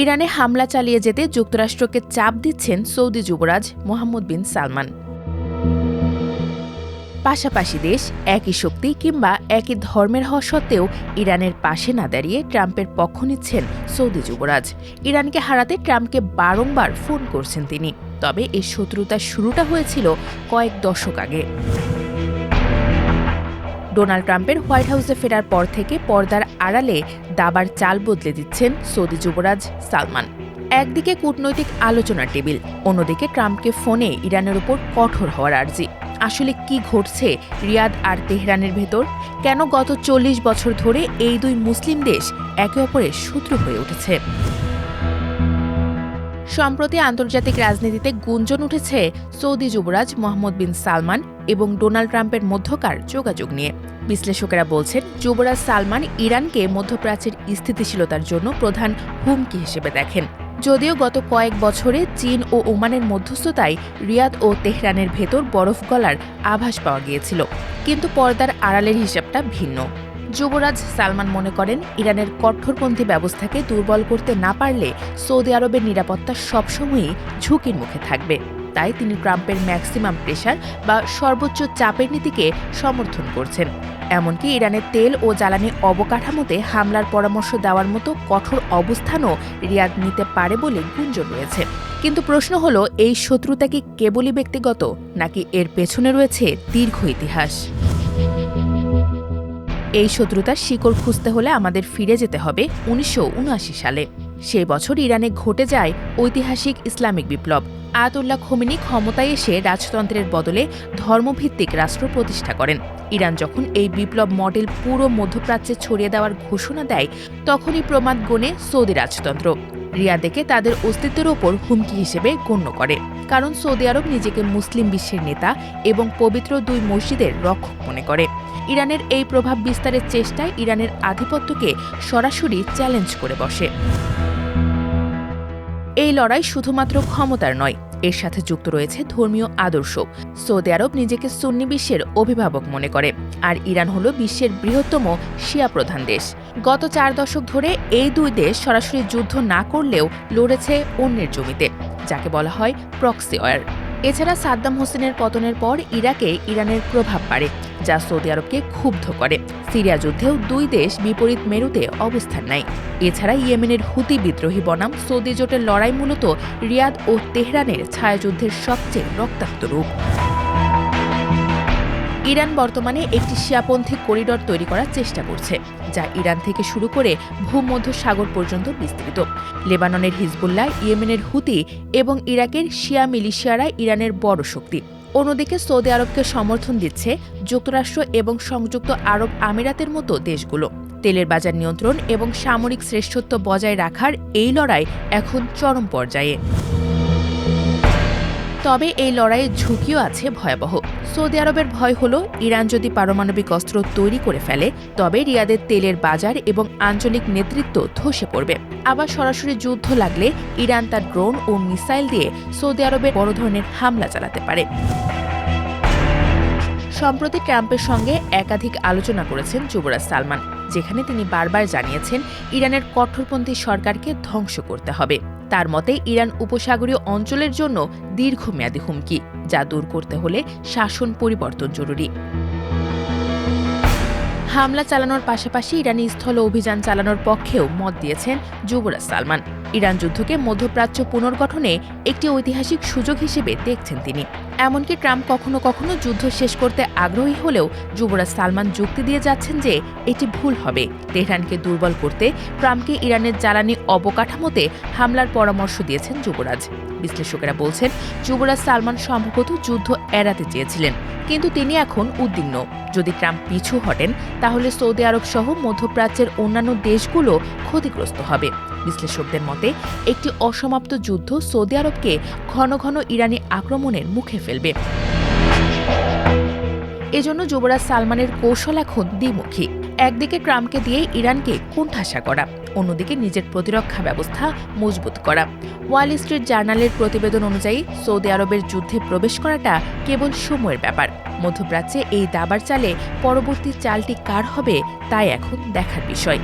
ইরানে হামলা চালিয়ে যেতে যুক্তরাষ্ট্রকে চাপ দিচ্ছেন সৌদি যুবরাজ মোহাম্মদ বিন সালমান। পাশাপাশি দেশ একই শক্তি কিংবা একই ধর্মের হওয়া সত্ত্বেও ইরানের পাশে না দাঁড়িয়ে ট্রাম্পের পক্ষ নিচ্ছেন সৌদি যুবরাজ। ইরানকে হারাতে ট্রাম্পকে বারংবার ফোন করছেন তিনি। তবে এই শত্রুতার শুরুটা হয়েছিল কয়েক দশক আগে। ডোনাল্ড ট্রাম্পের হোয়াইট হাউসে ফেরার পর থেকে পর্দার আড়ালে দাবার চাল বদলে দিচ্ছেন সৌদি যুবরাজ সালমান। একদিকে কূটনৈতিক আলোচনার টেবিল, অন্যদিকে ট্রাম্পকে ফোনে ইরানের উপর কঠোর হওয়ার আর্জি। আসলে কি ঘটছে রিয়াদ আর তেহরানের ভেতর? কেন গত ৪০ বছর ধরে এই দুই মুসলিম দেশ একে অপরের শত্রু হয়ে উঠেছে? সম্প্রতি আন্তর্জাতিক রাজনীতিতে গুঞ্জন উঠেছে সৌদি যুবরাজ মোহাম্মদ বিন সালমান এবং ডোনাল্ড ট্রাম্পের মধ্যকার যোগাযোগ নিয়ে। বিশ্লেষকেরা বলছেন, যুবরাজ সালমান ইরানকে মধ্যপ্রাচ্যের স্থিতিশীলতার জন্য প্রধান হুমকি হিসেবে দেখেন। যদিও গত কয়েক বছরে চীন ও ওমানের মধ্যস্থতায় রিয়াদ ও তেহরানের ভেতর বরফ গলার আভাস পাওয়া গিয়েছিল, কিন্তু পর্দার আড়ালের হিসাবটা ভিন্ন। যুবরাজ সালমান মনে করেন, ইরানের কঠোরপন্থী ব্যবস্থাকে দুর্বল করতে না পারলে সৌদি আরবের নিরাপত্তা সবসময়ই ঝুঁকির মুখে থাকবে। তাই তিনি ট্রাম্পের ম্যাক্সিমাম প্রেশার বা সর্বোচ্চ চাপের নীতিকে সমর্থন করছেন। এমনকি ইরানের তেল ও জ্বালানি অবকাঠামোতে হামলার পরামর্শ দেওয়ার মতো কঠোর অবস্থানও রিয়াদ নিতে পারে বলে গুঞ্জন রয়েছে। কিন্তু প্রশ্ন হলো, এই শত্রুতা কি কেবলই ব্যক্তিগত, নাকি এর পেছনে রয়েছে দীর্ঘ ইতিহাস? এই শত্রুতার শিকড় খুঁজতে হলে আমাদের ফিরে যেতে হবে ১৯৭৯ সালে। সেই বছর ইরানে ঘটে যায় ঐতিহাসিক ইসলামিক বিপ্লব। আয়াতুল্লাহ খোমেনি ক্ষমতায় এসে রাজতন্ত্রের বদলে ধর্মভিত্তিক রাষ্ট্র প্রতিষ্ঠা করেন। ইরান যখন এই বিপ্লব মডেল পুরো মধ্যপ্রাচ্যে ছড়িয়ে দেওয়ার ঘোষণা দেয়, তখনই প্রমাদ গণে সৌদি রাজতন্ত্র। রিয়াদকে তাদের অস্তিত্বের ওপর হুমকি হিসেবে গণ্য করে, কারণ সৌদি আরব নিজেকে মুসলিম বিশ্বের নেতা এবং পবিত্র দুই মসজিদের রক্ষক মনে করে। ইরানের এই প্রভাব বিস্তারের চেষ্টায় ইরানের আধিপত্যকে সরাসরি চ্যালেঞ্জ করে বসে। এই লড়াই শুধুমাত্র ক্ষমতার নয়, এর সাথে যুক্ত রয়েছে ধর্মীয় আদর্শ। সৌদি আরব নিজেকে সুন্নি বিশ্বের অভিভাবক মনে করে, আর ইরান হল বিশ্বের বৃহত্তম শিয়া প্রধান দেশ। গত ৪ দশক ধরে এই দুই দেশ সরাসরি যুদ্ধ না করলেও লড়েছে অন্যের জমিতে, যাকে বলা হয় প্রক্সি ওয়ার। এছাড়া সাদ্দাম হোসেনের পতনের পর ইরাকে ইরানের প্রভাব বাড়ে, যা সৌদি আরবকে ক্ষুব্ধ করে। সিরিয়া যুদ্ধেও দুই দেশ বিপরীত মেরুতে অবস্থান নেয়। এছাড়া ইয়েমেনের হুতি বিদ্রোহী বনাম সৌদি জোটের লড়াই মূলত রিয়াদ ও তেহরানের ছায়াযুদ্ধের সবচেয়ে রক্তাক্ত রূপ। ইরান বর্তমানে একটি শিয়াপন্থী করিডর তৈরি করার চেষ্টা করছে, যা ইরান থেকে শুরু করে ভূমধ্যসাগর পর্যন্ত বিস্তৃত। লেবাননের হিজবুল্লাহ, ইয়েমেনের হুতি এবং ইরাকের শিয়া মিলিশিয়ারা ইরানের বড় শক্তি। অন্যদিকে সৌদি আরবকে সমর্থন দিচ্ছে যুক্তরাষ্ট্র এবং সংযুক্ত আরব আমিরাতের মতো দেশগুলো। তেলের বাজার নিয়ন্ত্রণ এবং সামরিক শ্রেষ্ঠত্ব বজায় রাখার এই লড়াই এখন চরম পর্যায়ে। তবে এই লড়াইয়ের ঝুঁকিও আছে ভয়াবহ। সৌদি আরবের ভয় হল, ইরান যদি পারমাণবিক অস্ত্র তৈরি করে ফেলে, তবে রিয়াদের তেলের বাজার এবং আঞ্চলিক নেতৃত্ব ধসে পড়বে। আবার সরাসরি যুদ্ধ লাগলে ইরান তার ড্রোন ও মিসাইল দিয়ে সৌদি আরবে বড় ধরনের হামলা চালাতে পারে। সম্প্রতি ট্রাম্পের সঙ্গে একাধিক আলোচনা করেছেন যুবরাজ সালমান, যেখানে তিনি বারবার জানিয়েছেন ইরানের কঠোরপন্থী সরকারকে ধ্বংস করতে হবে। তার মতে, ইরান উপসাগরীয় অঞ্চলের জন্য দীর্ঘমেয়াদী হুমকি, যা দূর করতে হলে শাসন পরিবর্তন জরুরি। হামলা চালানোর পাশাপাশি ইরানি স্থল অভিযান চালানোর পক্ষেও মত দিয়েছেন যুবরাজ সালমান। ইরান যুদ্ধকে মধ্যপ্রাচ্য পুনর্গঠনে একটি ঐতিহাসিক সুযোগ হিসেবে দেখছেন তিনি। এমনকি ট্রাম্প কখনো কখনো যুদ্ধ শেষ করতে আগ্রহী হলেও যুবরাজ সালমান যুক্তি দিয়ে যাচ্ছেন যে এটি ভুল হবে। তেহরানকে দুর্বল করতে ট্রাম্পকে ইরানের জ্বালানি অবকাঠামোতে হামলার পরামর্শ দিয়েছেন যুবরাজ। বিশ্লেষকেরা বলছেন, যুবরাজ সালমান সম্ভবত যুদ্ধ এড়াতে চেয়েছিলেন, কিন্তু তিনি এখন উদ্বিগ্ন। যদি ট্রাম্প পিছু হটেন, তাহলে সৌদি আরব সহ মধ্যপ্রাচ্যের অন্যান্য দেশগুলো ক্ষতিগ্রস্ত হবে। বিশ্লেষকদের মতে, একটি অসমাপ্ত যুদ্ধ সৌদি আরবকে ঘন ঘন ইরানি আক্রমণের মুখে ফেলবে। এজন্য যুবরাজ সালমানের কৌশল এখন দ্বিমুখী। একদিকে ট্রাম্পকে দিয়ে ইরানকে কোণঠাসা করা, অন্যদিকে নিজের প্রতিরক্ষা ব্যবস্থা মজবুত করা। ওয়াল স্ট্রিট জার্নালের প্রতিবেদন অনুযায়ী সৌদি আরবের যুদ্ধে প্রবেশ করাটা কেবল সময়ের ব্যাপার। মধ্যপ্রাচ্যে এই দাবার চালে পরবর্তী চালটি কার হবে, তাই এখন দেখার বিষয়।